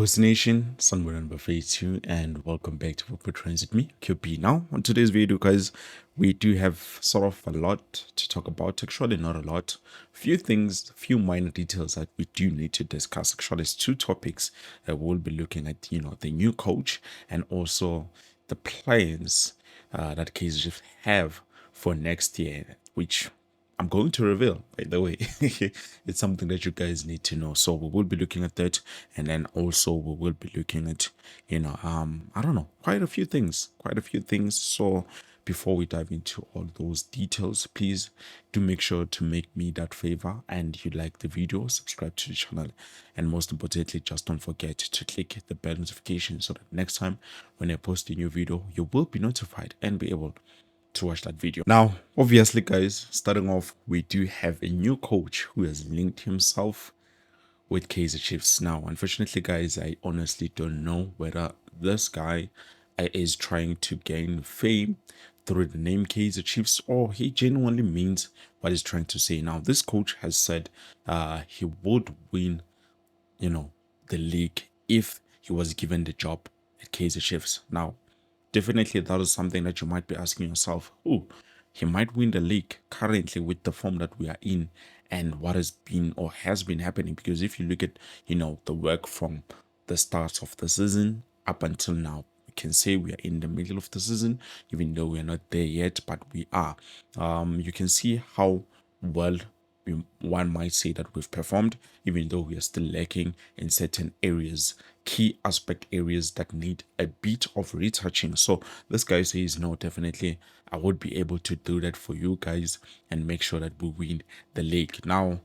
Coast Nation, Sunward number 2, and welcome back to Football Trends with me, QP. Now, on today's video, guys, we do have sort of a lot to talk about. Actually, not a lot. Few things, few minor details that we do need to discuss. Actually, it's two topics that we'll be looking at, the new coach and also the plans that Kaizer have for next year, which I'm going to reveal, by the way. It's something that you guys need to know. So we will be looking at that, and then also we will be looking at, I don't know, quite a few things, So before we dive into all those details, please do make sure to make me that favor and you like the video, subscribe to the channel, and most importantly, just don't forget to click the bell notification so that next time when I post a new video, you will be notified and be able to watch that video. Now, obviously, guys, starting off, we do have a new coach who has linked himself with Kaizer Chiefs. Now, unfortunately, guys, I honestly don't know whether this guy is trying to gain fame through the name Kaizer Chiefs or he genuinely means what he's trying to say. Now, this coach has said he would win, the league if he was given the job at Kaizer Chiefs. Now, definitely that is something that you might be asking yourself. Oh, he might win the league currently with the form that we are in and what has been or has been happening. Because if you look at, the work from the start of the season up until now, we can say we are in the middle of the season, even though we are not there yet, but we are. You can see how well one might say that we've performed, even though we are still lacking in certain areas, key aspect areas that need a bit of retouching. So this guy says, no, definitely, I would be able to do that for you guys and make sure that we win the league. Now,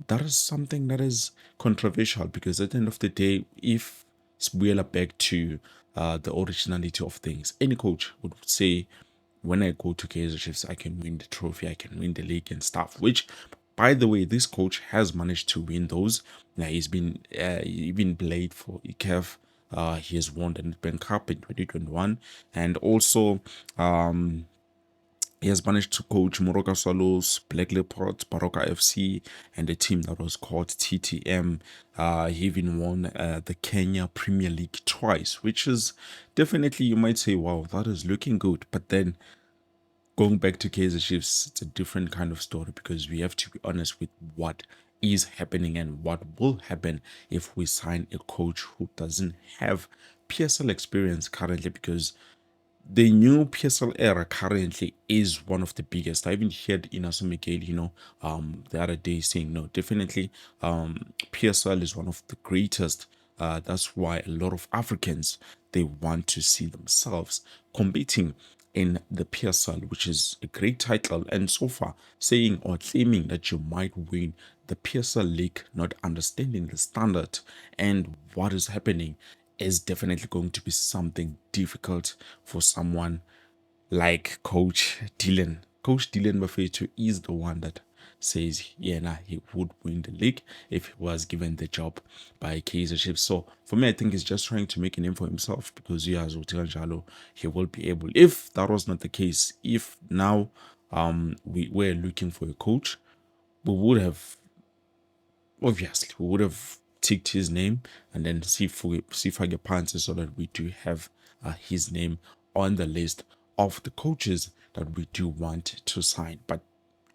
that is something that is controversial because at the end of the day, if we are back to the originality of things, any coach would say, when I go to Kaizer Chiefs, I can win the trophy, I can win the league and stuff. Which, by the way, this coach has managed to win those. Now he's been even played for ICAF. He has won the Nedbank Cup in 2021, and also he has managed to coach Moroka Swallows, Black Leopards, Baroka FC, and a team that was called TTM. He even won the Kenya Premier League twice, which is definitely, you might say, wow, that is looking good. But then going back to Kaizer Chiefs, it's a different kind of story because we have to be honest with what is happening and what will happen if we sign a coach who doesn't have PSL experience currently, because the new PSL era currently is one of the biggest. I even heard Inaso Miguel, the other day saying, no, definitely, PSL is one of the greatest. That's why a lot of Africans, they want to see themselves competing in the PSL, which is a great title. And so far, saying or claiming that you might win the PSL league, not understanding the standard and what is happening, is definitely going to be something difficult for someone like Coach Dylan. Coach Dylan Bafetu is the one that says, yeah, nah, he would win the league if he was given the job by Kaizer Chiefs. So for me, I think he's just trying to make a name for himself because he has Jalo. He will be able, if that was not the case, if now we were looking for a coach, we would have, obviously, we would have ticked his name and then see if I get pants so that we do have his name on the list of the coaches that we do want to sign. But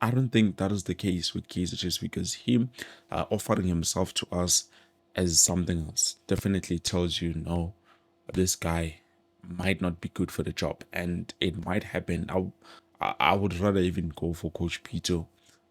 I don't think that is the case with Kaizer just because him offering himself to us as something else definitely tells you, no, this guy might not be good for the job, and it might happen. I would rather even go for Coach Pito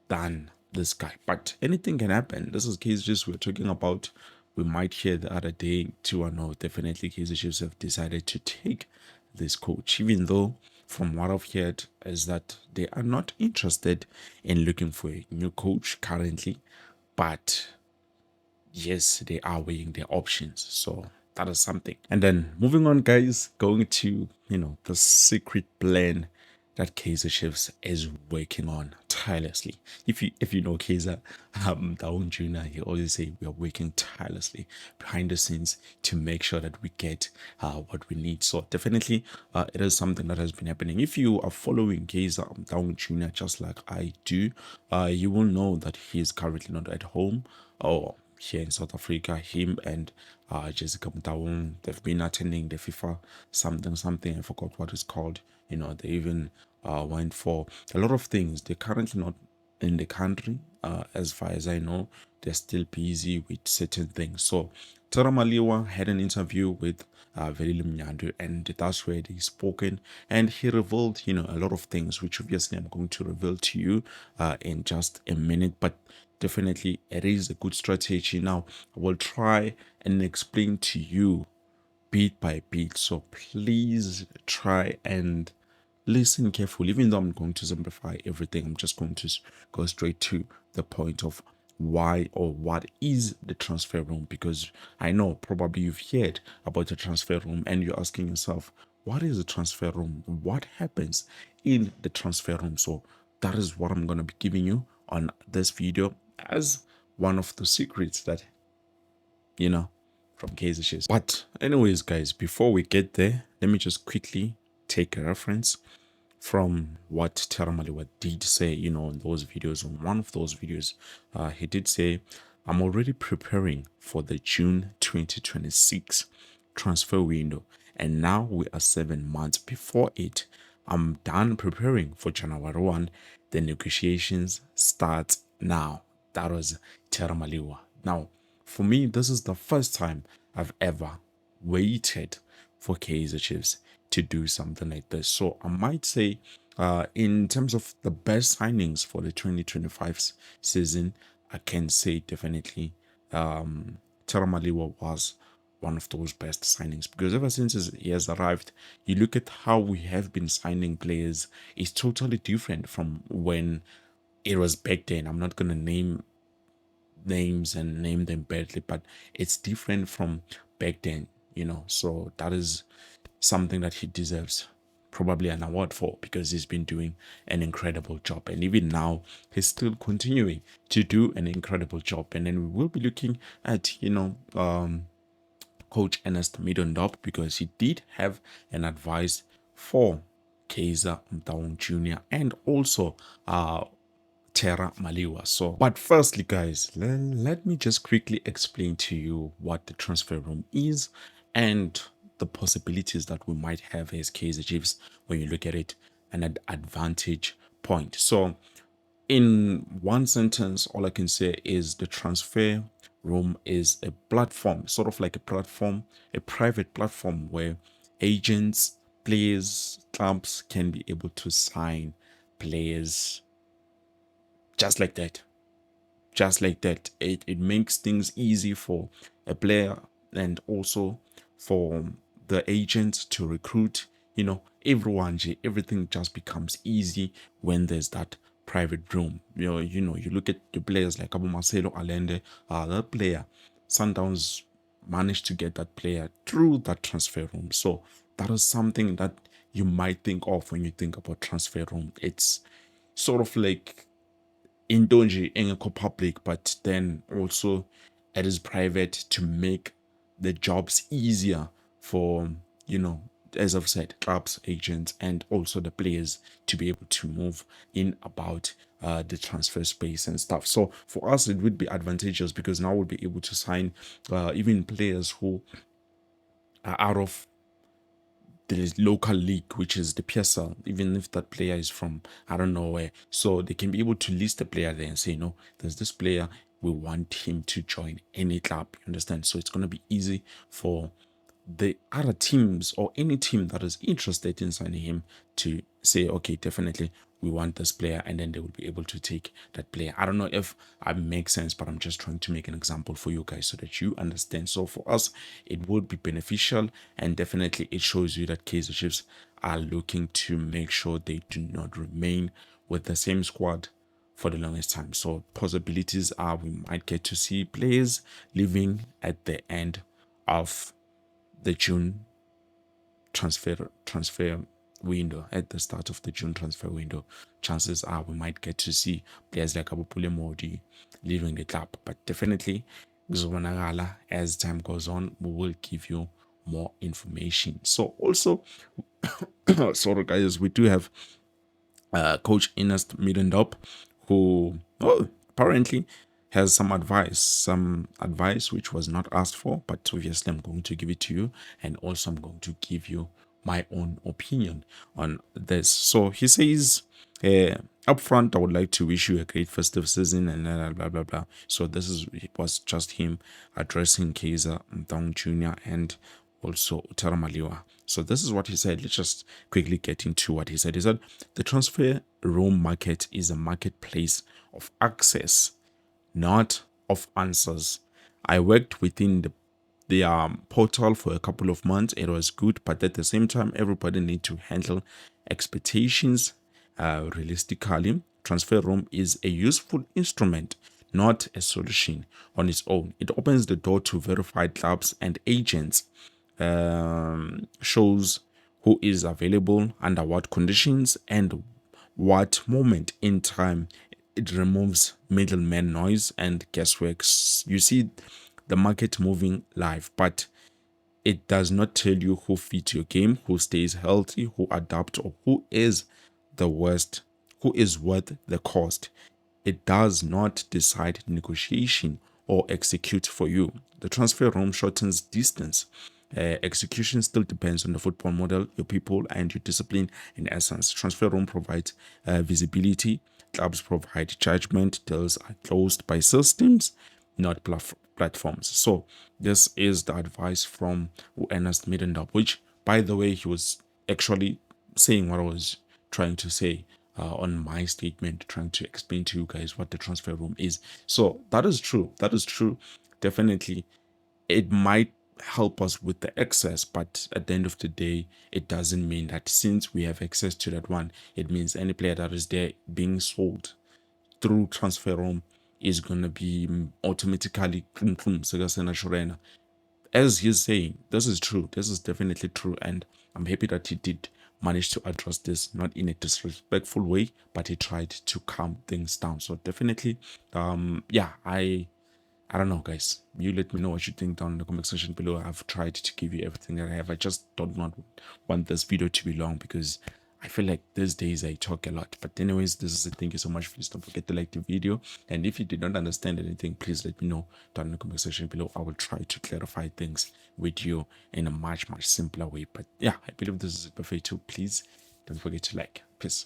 than this guy, but anything can happen. This is Kaizer Chiefs we're talking about. We might hear the other day too, or no, definitely Kaizer Chiefs have decided to take this coach, even though from what I've heard is that they are not interested in looking for a new coach currently, but yes, they are weighing their options. So that is something. And then moving on, guys, going to, the secret plan that Kaizer Chiefs is working on tirelessly. If you know Kaizer, Daun Jr., he always say we are working tirelessly behind the scenes to make sure that we get what we need. So definitely, it is something that has been happening. If you are following Kaizer Daun Jr. just like I do, you will know that he is currently not at home, or here in South Africa. Him and Jessica Mtaung, they've been attending the FIFA something. I forgot what it's called. They even went for a lot of things. They're currently not in the country, as far as I know. They're still busy with certain things. So Tara Maliwa had an interview with Velile Mnyandu, and that's where they spoken, and he revealed, a lot of things, which obviously I'm going to reveal to you in just a minute. But definitely, it is a good strategy. Now, I will try and explain to you bit by bit. So please try and listen carefully. Even though I'm going to simplify everything, I'm just going to go straight to the point of why or what is the transfer room, because I know probably you've heard about the transfer room and you're asking yourself, what is the transfer room? What happens in the transfer room? So that is what I'm going to be giving you on this video as one of the secrets that from Kaizer. But anyways, guys, before we get there, let me just quickly take a reference from what Teramaliwa did say, in those videos. On one of those videos, he did say, I'm already preparing for the June 2026 transfer window, and now we are 7 months before it. I'm done preparing for January 1. The negotiations start now. That was Teramaliwa. Now, for me, this is the first time I've ever waited for Kaizer Chiefs to do something like this. So I might say, in terms of the best signings for the 2025 season, I can say definitely Teramaliwa was one of those best signings, because ever since he has arrived, you look at how we have been signing players, it's totally different from when it was back then. I'm not going to name names and name them badly, but it's different from back then, so that is something that he deserves probably an award for, because he's been doing an incredible job, and even now he's still continuing to do an incredible job. And then we will be looking at Coach Ernest Middendorp, because he did have an advice for Kaizer Mtaung Jr. and also Tera Maliwa. So, but firstly, guys, let me just quickly explain to you what the transfer room is and the possibilities that we might have as Kaizer Chiefs when you look at it an advantage point. So, in one sentence, all I can say is the transfer room is a platform, sort of like a platform, a private platform where agents, players, clubs can be able to sign players just like that. Just like that. It makes things easy for a player and also for the agent to recruit, everyone, everything just becomes easy when there's that private room. You look at the players like Abu Marcelo Allende, that player, Sundowns managed to get that player through that transfer room. So that is something that you might think of when you think about transfer room. It's sort of like indulge in a public, but then also it is private to make the jobs easier for, as I've said, clubs, agents, and also the players to be able to move in about the transfer space and stuff. So for us, it would be advantageous, because now we'll be able to sign even players who are out of the local league, which is the PSL, even if that player is from I don't know where. So they can be able to list the player there and say, no, there's this player, we want him to join any club. You understand? So it's going to be easy for the other teams or any team that is interested in signing him to say, okay, definitely we want this player, and then they will be able to take that player. I don't know if I make sense, but I'm just trying to make an example for you guys so that you understand. So for us, it would be beneficial, and definitely it shows you that Kaizer Chiefs are looking to make sure they do not remain with the same squad for the longest time. So possibilities are we might get to see players leaving at the end of the June transfer window. At the start of the June transfer window, chances are we might get to see players like Abupule Modi leaving the club. But definitely, as time goes on, we will give you more information. So also, sorry guys, we do have Coach Ernest Middendorp, who apparently has some advice which was not asked for, but obviously I'm going to give it to you, and also I'm going to give you my own opinion on this. So he says, up front, I would like to wish you a great festive season and blah blah blah. So this is it was just him addressing Kaizer Down Jr. and also Utara Maliwa. So this is what he said. Let's just quickly get into what he said. He said the transfer room market is a marketplace of access, not of answers. I worked within the portal for a couple of months. It was good, but at the same time, everybody need to handle expectations realistically. Transfer room is a useful instrument, not a solution on its own. It opens the door to verified clubs and agents, shows who is available under what conditions and what moment in time. It removes middleman noise and guesswork. You see the market moving live, but it does not tell you who fits your game, who stays healthy, who adapts, or who is the worst, who is worth the cost. It does not decide negotiation or execute for you. The transfer room shortens distance. Execution still depends on the football model, your people, and your discipline. In essence, transfer room provides visibility. Clubs provide judgment. Deals are closed by systems, not platforms. So this is the advice from Ernest Middendorp, which, by the way, he was actually saying what I was trying to say on my statement, trying to explain to you guys what the transfer room is. So that is true. That is true. Definitely, it might help us with the access, but at the end of the day, it doesn't mean that since we have access to that one, it means any player that is there being sold through transfer room is going to be automatically as he's saying. This is true. This is definitely true, and I'm happy that he did manage to address this, not in a disrespectful way, but he tried to calm things down. So definitely, yeah, I don't know, guys. You let me know what you think down in the comment section below. I've tried to give you everything that I have. I just don't want this video to be long because I feel like these days I talk a lot. But anyways, this is it. Thank you so much. Please don't forget to like the video. And if you did not understand anything, please let me know down in the comment section below. I will try to clarify things with you in a much simpler way. But yeah, I believe this is it. Perfect too. Please don't forget to like. Peace.